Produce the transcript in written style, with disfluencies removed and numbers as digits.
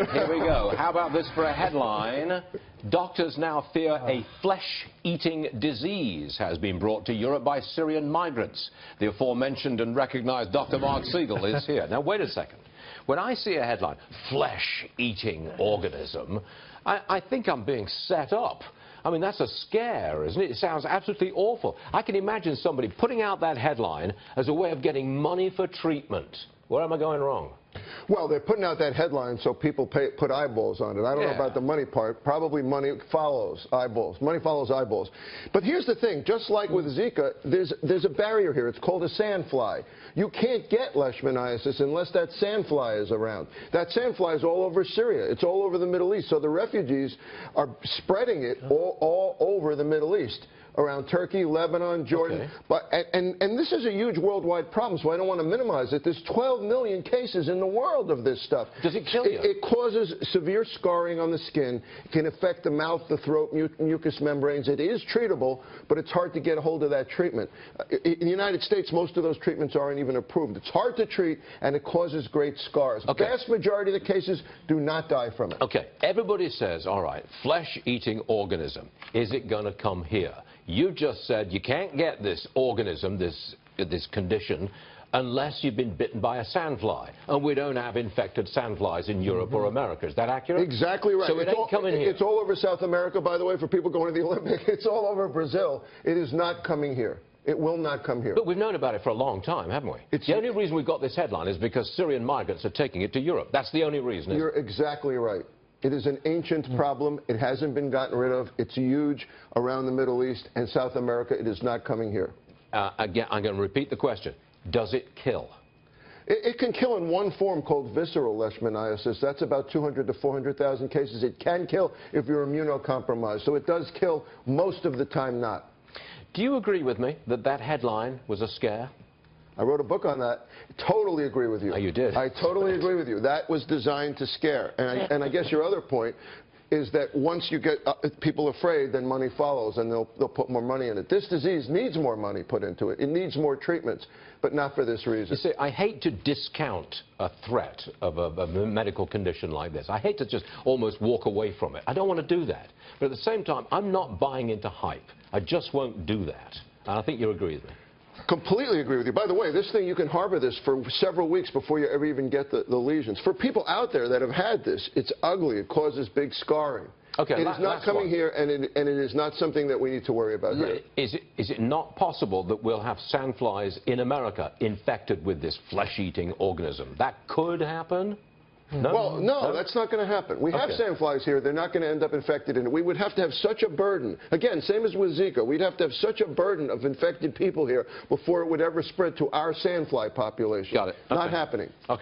right, here we go. How about this for a headline? Doctors now fear a flesh-eating disease has been brought to Europe by Syrian migrants. The aforementioned and recognized Dr. Marc Siegel is here. Now, wait a second. When I see a headline, flesh-eating organism, I think I'm being set up. I mean, that's a scare, isn't it? It sounds absolutely awful. I can imagine somebody putting out that headline as a way of getting money for treatment. Where am I going wrong? Well, they're putting out that headline so people put eyeballs on it. I don't know about the money part. Probably money follows eyeballs. Money follows eyeballs. But here's the thing. Just like with Zika, there's a barrier here. It's called a sandfly. You can't get leishmaniasis unless that sandfly is around. That sandfly is all over Syria. It's all over the Middle East. So the refugees are spreading it all over the Middle East, around Turkey, Lebanon, Jordan. Okay. But and this is a huge worldwide problem, so I don't want to minimize it. There's 12 million cases in the world of this stuff. Does it kill you? It causes severe scarring on the skin. It can affect the mouth, the throat, mucous membranes. It is treatable, but it's hard to get a hold of that treatment. In the United States, most of those treatments aren't even approved. It's hard to treat, and it causes great scars. Okay. The vast majority of the cases do not die from it. Okay, everybody says, all right, flesh-eating organism, is it going to come here? You just said you can't get this organism, this condition, unless you've been bitten by a sandfly. And we don't have infected sandflies in Europe or America. Is that accurate? Exactly right. So it ain't coming here. It's all over South America, by the way, for people going to the Olympics. It's all over Brazil. It is not coming here. It will not come here. But we've known about it for a long time, haven't we? The only reason we got this headline is because Syrian migrants are taking it to Europe. That's the only reason. You're exactly right. It is an ancient problem. It hasn't been gotten rid of. It's huge around the Middle East and South America. It is not coming here. Again, I'm going to repeat the question. Does it kill? It can kill in one form called visceral leishmaniasis. That's about 200 to 400,000 cases. It can kill if you're immunocompromised. So it does kill, most of the time not. Do you agree with me that that headline was a scare? I wrote a book on that. Totally agree with you. Oh, you did? I totally agree with you. That was designed to scare. And I guess your other point is that once you get people afraid, then money follows, and they'll put more money in it. This disease needs more money put into it. It needs more treatments, but not for this reason. You see, I hate to discount a threat of a medical condition like this. I hate to just almost walk away from it. I don't want to do that. But at the same time, I'm not buying into hype. I just won't do that. And I think you agree with me. Completely agree with you. By the way, this thing, you can harbor this for several weeks before you ever even get the lesions. For people out there that have had this, it's ugly. It causes big scarring. Okay, it is not coming here, and it is not something that we need to worry about here. Is it not possible that we'll have sandflies in America infected with this flesh-eating organism? That could happen? No? Well, no, that's not going to happen. We have sandflies here. They're not going to end up infected in it. We would have to have such a burden. Again, same as with Zika. We'd have to have such a burden of infected people here before it would ever spread to our sandfly population. Got it. Okay. Not happening. Okay.